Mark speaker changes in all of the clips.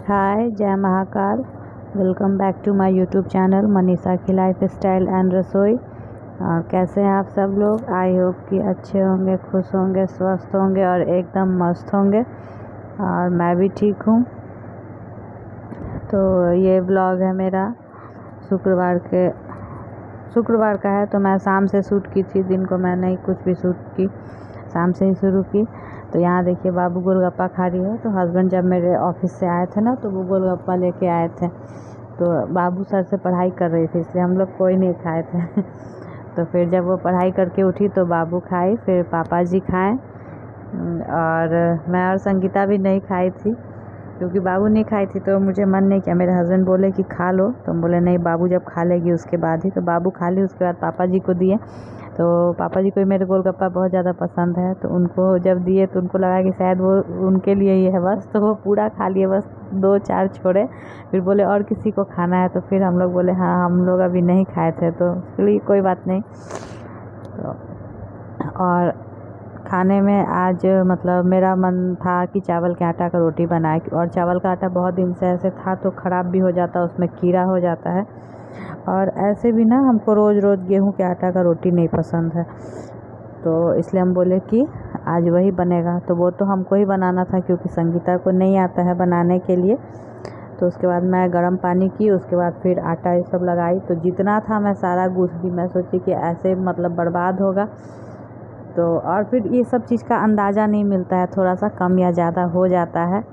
Speaker 1: हाय, जय Mahakal. Welcome back to my YouTube channel Manisha की life style and रसोई। और कैसे हैं आप सब लोग? आई होप कि अच्छे होंगे, खुश होंगे, स्वस्थ होंगे और एकदम मस्त होंगे। और मैं भी ठीक हूँ। तो ये व्लॉग है मेरा शुक्रवार का है। तो मैं शाम से शूट की थी, दिन को मैं नहीं कुछ भी शूट की, शाम से ही शुरू की। तो यहाँ देखिए बाबू गोलगप्पा खा रही है। तो हस्बैंड जब मेरे ऑफिस से आए थे ना, तो वो गोलगप्पा लेके आए थे। तो बाबू सर से पढ़ाई कर रही थी, इसलिए हम लोग कोई नहीं खाए थे। तो फिर जब वो पढ़ाई करके उठी तो बाबू खाई, फिर पापा जी खाएँ और मैं और संगीता भी नहीं खाई थी, क्योंकि बाबू नहीं खाई थी तो मुझे मन नहीं किया। मेरे हस्बैंड बोले कि खा लो, तो हम बोले नहीं, बाबू जब खा लेगी उसके बाद ही। तो बाबू खा ली, उसके बाद पापा जी को दिए। तो पापा जी को मेरे गोलगप्पा बहुत ज़्यादा पसंद है, तो उनको जब दिए तो उनको लगा कि शायद वो उनके लिए ही है बस, तो वो पूरा खा लिए, बस 2-4 छोड़े। फिर बोले और किसी को खाना है, तो फिर हम लोग बोले हाँ, हम लोग अभी नहीं खाए थे, तो चलिए कोई बात नहीं। तो और खाने में आज मतलब मेरा मन था कि चावल के आटा का रोटी बनाए, और चावल का आटा बहुत दिन से ऐसे था तो ख़राब भी हो जाता, उसमें कीड़ा हो जाता है। और ऐसे भी ना हमको रोज़ रोज़ गेहूं के आटा का रोटी नहीं पसंद है, तो इसलिए हम बोले कि आज वही बनेगा। तो वो तो हमको ही बनाना था, क्योंकि संगीता को नहीं आता है बनाने के लिए। तो उसके बाद मैं गर्म पानी की, उसके बाद फिर आटा ये सब लगाई। तो जितना था मैं सारा गूँथ दी। मैं सोची कि ऐसे मतलब बर्बाद होगा, तो और फिर ये सब चीज़ का अंदाज़ा नहीं मिलता है, थोड़ा सा कम या ज़्यादा हो जाता है।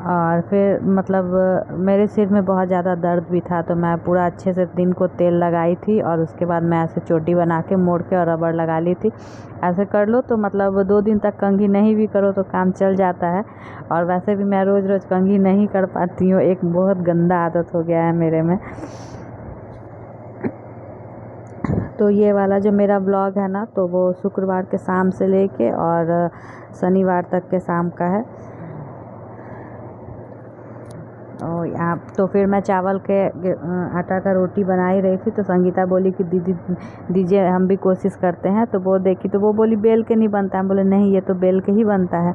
Speaker 1: और फिर मतलब मेरे सिर में बहुत ज़्यादा दर्द भी था, तो मैं पूरा अच्छे से दिन को तेल लगाई थी, और उसके बाद मैं ऐसे चोटी बना के मोड़ के और रबड़ लगा ली थी। ऐसे कर लो तो मतलब 2 दिन तक कंघी नहीं भी करो तो काम चल जाता है। और वैसे भी मैं रोज़ रोज़ कंघी नहीं कर पाती हूँ, एक बहुत गंदा आदत हो गया है मेरे में। तो ये वाला जो मेरा व्लॉग है ना, तो वो शुक्रवार के शाम से लेके और शनिवार तक के शाम का है। और यहाँ तो फिर मैं चावल के आटा का रोटी बना ही रही थी, तो संगीता बोली कि दीदी दीजिए, हम भी कोशिश करते हैं। तो वो देखी तो वो बोली बेल के नहीं बनता है। हम बोले नहीं, ये तो बेल के ही बनता है।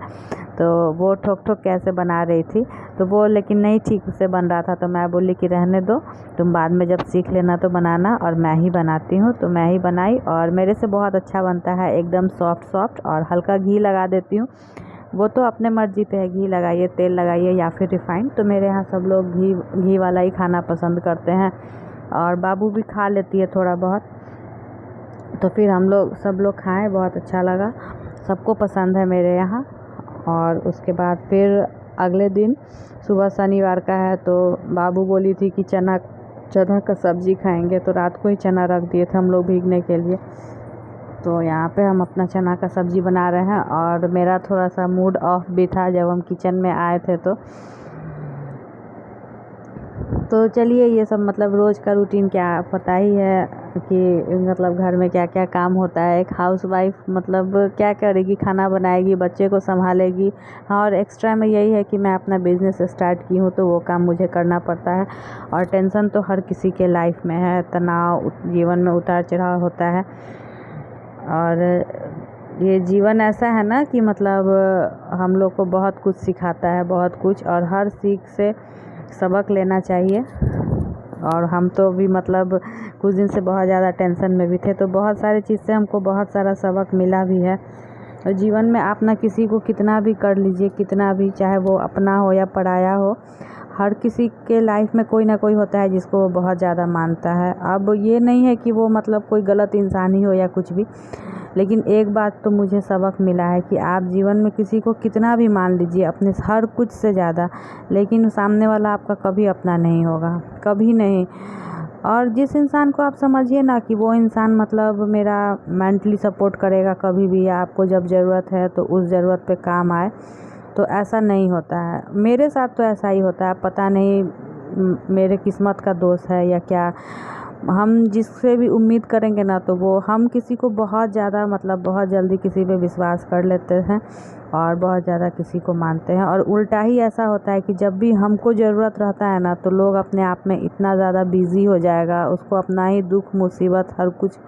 Speaker 1: तो वो ठोक ठोक कैसे बना रही थी, तो वो लेकिन नहीं ठीक से बन रहा था। तो मैं बोली कि रहने दो, तुम बाद में जब सीख लेना तो बनाना, और मैं ही बनाती हूँ। तो मैं ही बनाई, और मेरे से बहुत अच्छा बनता है, एकदम सॉफ्ट सॉफ्ट। और हल्का घी लगा देती हूँ, वो तो अपने मर्ज़ी पे है, घी लगाइए, तेल लगाइए या फिर रिफ़ाइंड। तो मेरे यहाँ सब लोग घी वाला ही खाना पसंद करते हैं, और बाबू भी खा लेती है थोड़ा बहुत। तो फिर सब लोग खाएं, बहुत अच्छा लगा, सबको पसंद है मेरे यहाँ। और उसके बाद फिर अगले दिन सुबह शनिवार का है, तो बाबू बोली थी कि चना का सब्ज़ी खाएंगे, तो रात को ही चना रख दिए थे हम लोग भीगने के लिए। तो यहाँ पे हम अपना चना का सब्ज़ी बना रहे हैं, और मेरा थोड़ा सा मूड ऑफ भी था जब हम किचन में आए थे। तो चलिए, ये सब मतलब रोज़ का रूटीन क्या पता ही है कि मतलब घर में क्या क्या काम होता है। एक हाउसवाइफ मतलब क्या करेगी, खाना बनाएगी, बच्चे को संभालेगी। हाँ, और एक्स्ट्रा में यही है कि मैं अपना बिज़नेस स्टार्ट की हूँ, तो वो काम मुझे करना पड़ता है। और टेंशन तो हर किसी के लाइफ में है, तनाव, जीवन में उतार चढ़ाव होता है। और ये जीवन ऐसा है ना कि मतलब हम लोग को बहुत कुछ सिखाता है, बहुत कुछ, और हर सीख से सबक लेना चाहिए। और हम तो भी मतलब कुछ दिन से बहुत ज़्यादा टेंशन में भी थे, तो बहुत सारी चीज़ से हमको बहुत सारा सबक मिला भी है। और जीवन में आप ना किसी को कितना भी कर लीजिए, कितना भी, चाहे वो अपना हो या पराया हो, हर किसी के लाइफ में कोई ना कोई होता है जिसको वो बहुत ज़्यादा मानता है। अब ये नहीं है कि वो मतलब कोई गलत इंसान ही हो या कुछ भी, लेकिन एक बात तो मुझे सबक मिला है कि आप जीवन में किसी को कितना भी मान लीजिए, अपने हर कुछ से ज़्यादा, लेकिन सामने वाला आपका कभी अपना नहीं होगा, कभी नहीं। और जिस इंसान को आप समझिए ना कि वो इंसान मतलब मेरा मेंटली सपोर्ट करेगा कभी भी, आपको जब ज़रूरत है तो उस ज़रूरत पे काम आए, तो ऐसा नहीं होता है। मेरे साथ तो ऐसा ही होता है, पता नहीं मेरे किस्मत का दोष है या क्या। हम जिससे भी उम्मीद करेंगे ना तो वो हम किसी को बहुत ज़्यादा मतलब बहुत जल्दी किसी पे विश्वास कर लेते हैं और बहुत ज़्यादा किसी को मानते हैं, और उल्टा ही ऐसा होता है कि जब भी हमको ज़रूरत रहता है ना तो लोग अपने आप में इतना ज़्यादा बिज़ी हो जाएगा, उसको अपना ही दुख मुसीबत हर कुछ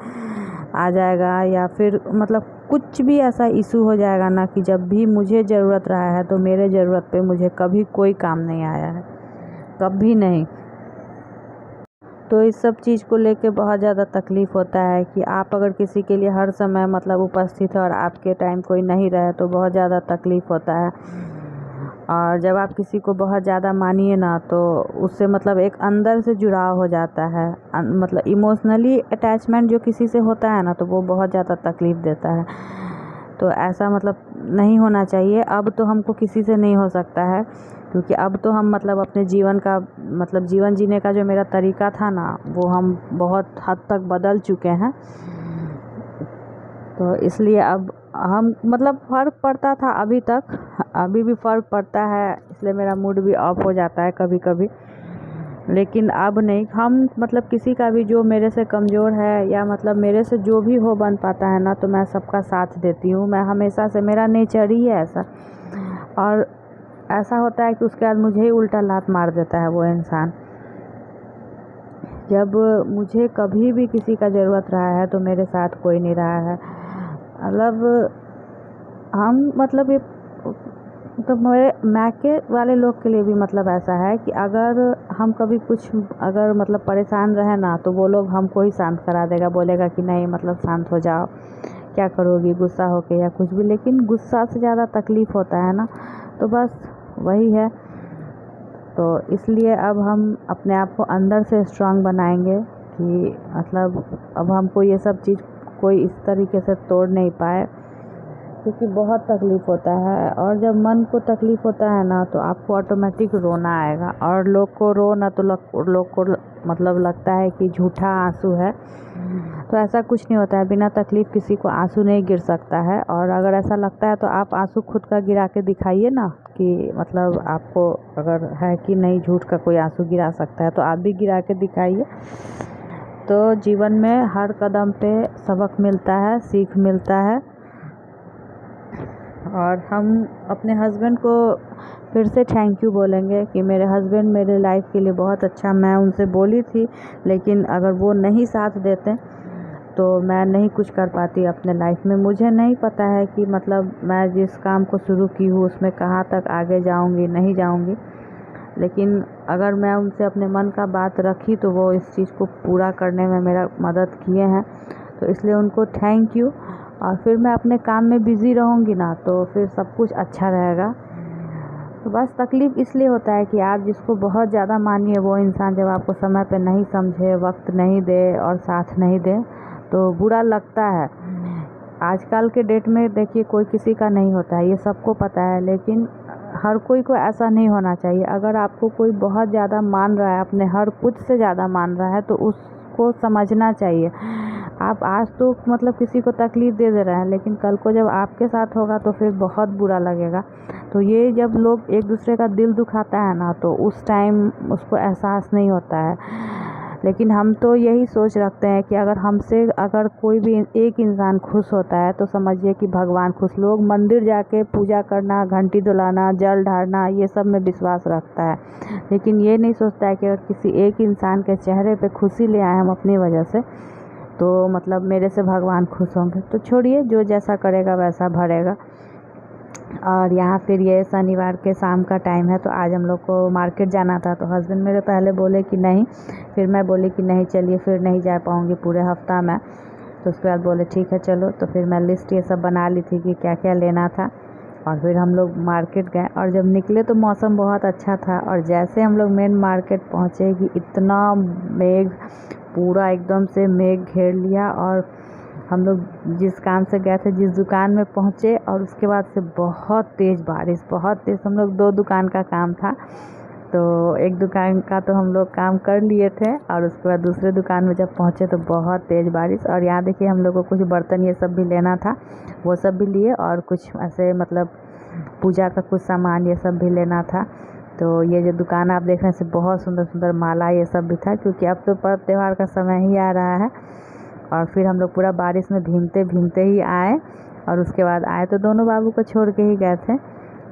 Speaker 1: आ जाएगा, या फिर मतलब कुछ भी ऐसा इशू हो जाएगा ना कि जब भी मुझे ज़रूरत रहा है तो मेरे ज़रूरत पे मुझे कभी कोई काम नहीं आया है, कभी नहीं। तो इस सब चीज़ को लेके बहुत ज़्यादा तकलीफ़ होता है कि आप अगर किसी के लिए हर समय मतलब उपस्थित है और आपके टाइम कोई नहीं रहे तो बहुत ज़्यादा तकलीफ़ होता है। और जब आप किसी को बहुत ज़्यादा मानिए ना तो उससे मतलब एक अंदर से जुड़ाव हो जाता है, मतलब इमोशनली अटैचमेंट जो किसी से होता है ना तो वो बहुत ज़्यादा तकलीफ़ देता है। तो ऐसा मतलब नहीं होना चाहिए। अब तो हमको किसी से नहीं हो सकता है, क्योंकि अब तो हम मतलब अपने जीवन का मतलब जीवन जीने का जो मेरा तरीका था ना वो हम बहुत हद तक बदल चुके हैं। तो इसलिए अब हम मतलब फ़र्क पड़ता था अभी तक, अभी भी फ़र्क पड़ता है, इसलिए मेरा मूड भी ऑफ हो जाता है कभी कभी। लेकिन अब नहीं, हम मतलब किसी का भी जो मेरे से कमज़ोर है या मतलब मेरे से जो भी हो बन पाता है ना तो मैं सबका साथ देती हूँ। मैं हमेशा से, मेरा नेचर ही है ऐसा। और ऐसा होता है कि उसके बाद मुझे ही उल्टा लात मार देता है वो इंसान। जब मुझे कभी भी किसी का ज़रूरत रहा है तो मेरे साथ कोई नहीं रहा है। मतलब हम मतलब ये तो मेरे मैके वाले लोग के लिए भी मतलब ऐसा है कि अगर हम कभी कुछ अगर मतलब परेशान रहे ना तो वो लोग हमको ही शांत करा देगा, बोलेगा कि नहीं मतलब शांत हो जाओ, क्या करोगी गुस्सा होके या कुछ भी। लेकिन गुस्सा से ज़्यादा तकलीफ़ होता है ना, तो बस वही है। तो इसलिए अब हम अपने आप को अंदर से स्ट्रांग बनाएंगे कि मतलब अब हमको ये सब चीज़ कोई इस तरीके से तोड़ नहीं पाए, क्योंकि बहुत तकलीफ़ होता है। और जब मन को तकलीफ़ होता है ना तो आपको ऑटोमेटिक रोना आएगा, और लोग को रो ना तो लोग को मतलब लगता है कि झूठा आंसू है। तो ऐसा कुछ नहीं होता है, बिना तकलीफ़ किसी को आंसू नहीं गिर सकता है। और अगर ऐसा लगता है तो आप आंसू खुद का गिरा के दिखाइए ना, कि मतलब आपको अगर है कि नहीं झूठ का कोई आंसू गिरा सकता है तो आप भी गिरा के दिखाइए। तो जीवन में हर कदम पे सबक मिलता है, सीख मिलता है। और हम अपने हस्बैंड को फिर से थैंक यू बोलेंगे कि मेरे हस्बैंड मेरे लाइफ के लिए बहुत अच्छा। मैं उनसे बोली थी, लेकिन अगर वो नहीं साथ देते तो मैं नहीं कुछ कर पाती अपने लाइफ में। मुझे नहीं पता है कि मतलब मैं जिस काम को शुरू की हूँ उसमें कहाँ तक आगे जाऊँगी नहीं जाऊँगी, लेकिन अगर मैं उनसे अपने मन का बात रखी तो वो इस चीज़ को पूरा करने में मेरा मदद किए हैं। तो इसलिए उनको थैंक यू। और फिर मैं अपने काम में बिज़ी रहूँगी ना तो फिर सब कुछ अच्छा रहेगा। तो बस तकलीफ़ इसलिए होता है कि आप जिसको बहुत ज़्यादा मानिए वो इंसान जब आपको समय पे नहीं समझे, वक्त नहीं दे और साथ नहीं दे तो बुरा लगता है। आजकल के डेट में देखिए कोई किसी का नहीं होता है, ये सबको पता है, लेकिन हर कोई को ऐसा नहीं होना चाहिए। अगर आपको कोई बहुत ज़्यादा मान रहा है, अपने हर कुछ से ज़्यादा मान रहा है, तो उसको समझना चाहिए। आप आज तो मतलब किसी को तकलीफ़ दे रहे हैं, लेकिन कल को जब आपके साथ होगा तो फिर बहुत बुरा लगेगा। तो ये जब लोग एक दूसरे का दिल दुखाता है ना तो उस टाइम उसको एहसास नहीं होता है। लेकिन हम तो यही सोच रखते हैं कि अगर हमसे अगर कोई भी एक इंसान खुश होता है तो समझिए कि भगवान खुश। लोग मंदिर जाके पूजा करना, घंटी डुलाना, जल ढारना, ये सब में विश्वास रखता है, लेकिन ये नहीं सोचता है कि अगर किसी एक इंसान के चेहरे पे खुशी ले आए हम अपनी वजह से तो मतलब मेरे से भगवान खुश होंगे। तो छोड़िए, जो जैसा करेगा वैसा भरेगा। और यहाँ फिर ये शनिवार के शाम का टाइम है तो आज हम लोग को मार्केट जाना था। तो हस्बैंड मेरे पहले बोले कि नहीं, फिर मैं बोली कि नहीं चलिए, फिर नहीं जा पाऊँगी पूरे हफ्ता में। तो उसके बाद बोले ठीक है चलो। तो फिर मैं लिस्ट ये सब बना ली थी कि क्या क्या लेना था, और फिर हम लोग मार्केट गए। और जब निकले तो मौसम बहुत अच्छा था, और जैसे हम लोग मेन मार्केट पहुँचे कि इतना मेघ, पूरा एकदम से मेघ घेर लिया। और हम लोग जिस काम से गए थे, जिस दुकान में पहुँचे, और उसके बाद से बहुत तेज़ बारिश, बहुत तेज़। हम लोग 2 दुकान का काम था, तो एक दुकान का तो हम लोग काम कर लिए थे, और उसके बाद दूसरे दुकान में जब पहुँचे तो बहुत तेज़ बारिश। और यहाँ देखिए हम लोग को कुछ बर्तन ये सब भी लेना था, वो सब भी लिए, और कुछ ऐसे मतलब पूजा का कुछ सामान ये सब भी लेना था। तो ये जो दुकान आप देख रहे हैं बहुत सुंदर सुंदर माला ये सब भी था, क्योंकि अब तो पर्व त्यौहार का समय ही आ रहा है। और फिर हम लोग पूरा बारिश में भीगते भीगते ही आए, और उसके बाद आए तो दोनों बाबू को छोड़ के ही गए थे।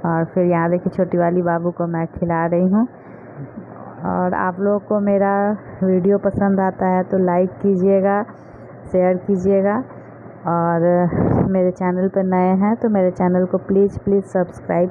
Speaker 1: और फिर यहाँ देखिए छोटी वाली बाबू को मैं खिला रही हूँ। और आप लोगों को मेरा वीडियो पसंद आता है तो लाइक कीजिएगा, शेयर कीजिएगा, और मेरे चैनल पर नए हैं तो मेरे चैनल को प्लीज़ सब्सक्राइब